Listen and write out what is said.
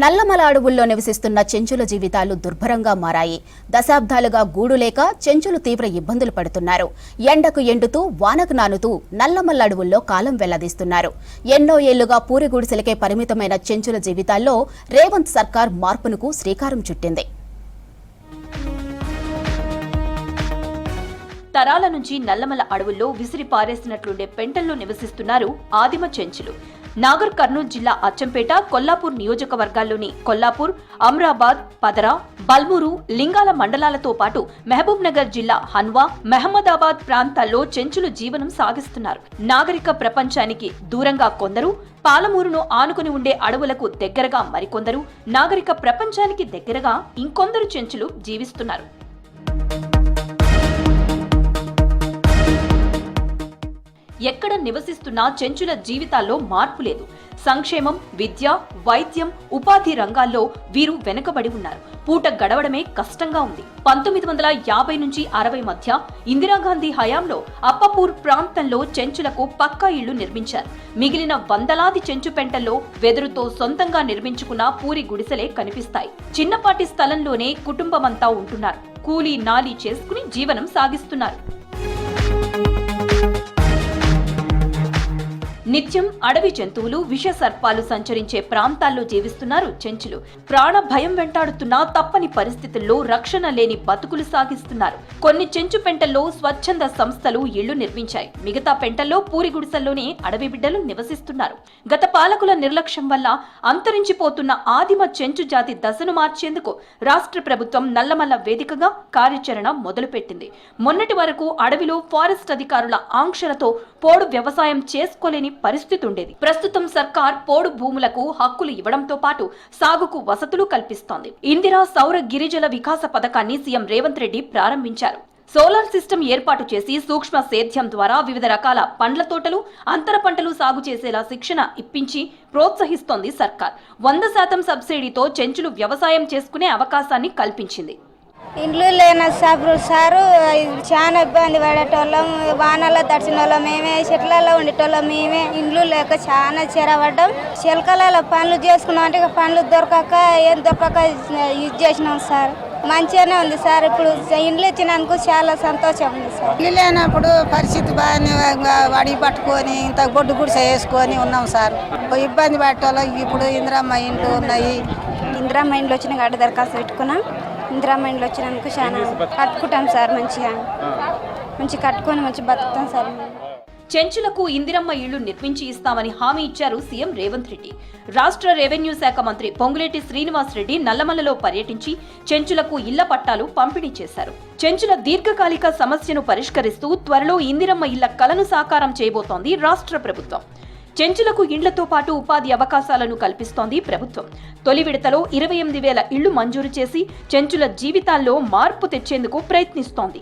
నల్లమల అడవుల్లో నివసిస్తున్న చెంచుల జీవితాలు దుర్భరంగా మారాయి. దశాబ్దాలుగా గూడు లేక చెంచులు తీవ్ర ఇబ్బందులు పడుతున్నారు. ఎండకు ఎండుతూ వానకు నానుతూ నల్లమల అడవుల్లో కాలం వెళ్లదీస్తున్నారు. ఎన్నో ఏళ్లుగా పూరి గుడిసెలకే పరిమితమైన చెంచుల జీవితాల్లో రేవంత్ సర్కార్ మార్పునకు శ్రీకారం చుట్టింది. తరాల నుంచి నల్లమల అడవుల్లో విసిరి పారేసినట్లుండే పెంటల్లో నివసిస్తున్నారు ఆదిమ చెంచులు. నాగర్ కర్నూలు జిల్లా అచ్చంపేట, కొల్లాపూర్ నియోజకవర్గాల్లోని కొల్లాపూర్, అమ్రాబాద్, పదరా, బల్మూరు, లింగాల మండలాలతో పాటు మహబూబ్ నగర్ జిల్లా హన్వా, మహమ్మదాబాద్ ప్రాంతాల్లో చెంచులు జీవనం సాగిస్తున్నారు. నాగరిక ప్రపంచానికి దూరంగా కొందరు, పాలమూరును ఆనుకుని ఉండే అడవులకు దగ్గరగా మరికొందరు, నాగరిక ప్రపంచానికి దగ్గరగా ఇంకొందరు చెంచులు జీవిస్తున్నారు. ఎక్కడ నివసిస్తున్నా చెంచుల జీవితాల్లో మార్పు లేదు. సంక్షేమం, విద్య, వైద్యం, ఉపాధి రంగాల్లో వీరు వెనుకబడి ఉన్నారు. పూట గడవడమే కష్టంగా ఉంది. 1950 నుంచి 60 మధ్య ఇందిరాగాంధీ హయాంలో అప్పపూర్ ప్రాంతంలో చెంచులకు పక్కా ఇళ్లు నిర్మించారు. మిగిలిన వందలాది చెంచు పెంటల్లో వెదురుతో సొంతంగా నిర్మించుకున్న పూరి గుడిసెలే కనిపిస్తాయి. చిన్నపాటి స్థలంలోనే కుటుంబమంతా ఉంటున్నారు. కూలీ నాలీ చేసుకుని జీవనం సాగిస్తున్నారు. నిత్యం అడవి జంతువులు, విష సర్పాలు సంచరించే ప్రాంతాల్లో జీవిస్తున్నారు చెంచులు. ప్రాణ భయం వెంటాడుతున్నా తప్పని పరిస్థితుల్లో రక్షణ లేని బతుకులు సాగిస్తున్నారు. కొన్ని చెంచు పెంటల్లో స్వచ్ఛంద సంస్థలు ఇళ్లు నిర్మించాయి. మిగతా పెంటల్లో పూరి గుడిసెల్లోనే అడవి బిడ్డలు నివసిస్తున్నారు. గత పాలకుల నిర్లక్ష్యం వల్ల అంతరించిపోతున్న ఆదిమ చెంచు జాతి దశను మార్చేందుకు రాష్ట్ర ప్రభుత్వం నల్లమల్ల వేదికగా కార్యాచరణ మొదలుపెట్టింది. మొన్నటి వరకు అడవిలో ఫారెస్ట్ అధికారుల ఆంక్షలతో పోడు వ్యవసాయం చేసుకోలేని పరిస్థితి ఉండేది. ప్రస్తుతం సర్కార్ పోడు భూములకు హక్కులు ఇవ్వడంతో పాటు సాగుకు వసతులు కల్పిస్తోంది. ఇందిరా సౌర గిరిజల వికాస పథకాన్ని సీఎం రేవంత్ రెడ్డి ప్రారంభించారు. సోలార్ సిస్టమ్ ఏర్పాటు చేసి సూక్ష్మ సేద్యం ద్వారా వివిధ రకాల పండ్ల తోటలు, అంతర పంటలు సాగు చేసేలా శిక్షణ ఇప్పించి ప్రోత్సహిస్తోంది సర్కార్. 100% సబ్సిడీతో చెంచులు వ్యవసాయం చేసుకునే అవకాశాన్ని కల్పించింది. ఇండ్లు లేని సారు చాలా ఇబ్బంది పడేటోళ్ళం. వానల్లో తడిచిన వాళ్ళం మేమే, చెట్లలో ఉండేటోళ్ళం మేమే. ఇండ్లు లేక చాలా చెరబడ్డాం. చిలకలలో పనులు చేసుకున్నాం అంటే పనులు దొరకక ఏం దొరకక యూజ్ చేసినాం సార్. మంచిగానే ఉంది సార్. ఇప్పుడు ఇండ్లు ఇచ్చినందుకు చాలా సంతోషం ఉంది సార్. ఇల్లు లేనప్పుడు పరిస్థితి బాగానే వడి పట్టుకొని ఇంత బొడ్డు గుడిసె వేసుకొని ఉన్నాం సార్. ఇబ్బంది పడేటోళ్ళం. ఇప్పుడు ఇందిరమ్మ ఇండ్లు ఉన్నాయి. ఇందిరమ్మ ఇండ్లు వచ్చిన కాడ దరఖాస్తు పెట్టుకున్నాం. ఇందిరమ్మ ఇండ్లు వచ్చినందుకు చాలా కట్టుకుంటాం సార్. మంచిగా కట్టుకొని మంచి బతుకుతాం సార్. చెంచులకు ఇందిరమ్మ ఇళ్లు నిర్మించి ఇస్తామని హామీ ఇచ్చారు సీఎం రేవంత్ రెడ్డి. రాష్ట్ర రెవెన్యూ శాఖ మంత్రి పొంగులేటి శ్రీనివాస్ రెడ్డి నల్లమలలో పర్యటించి చెంచులకు ఇళ్ల పట్టాలు పంపిణీ చేశారు. చెంచుల దీర్ఘకాలిక సమస్యను పరిష్కరిస్తూ త్వరలో ఇందిరమ్మ ఇళ్ల కలను సాకారం చేయబోతోంది రాష్ట్ర ప్రభుత్వం. చెంచులకు ఇండ్లతో పాటు ఉపాధి అవకాశాలను కల్పిస్తోంది ప్రభుత్వం. తొలి విడతలో 28,000 ఇళ్లు మంజూరు చేసి చెంచుల జీవితాల్లో మార్పు తెచ్చేందుకు ప్రయత్నిస్తోంది.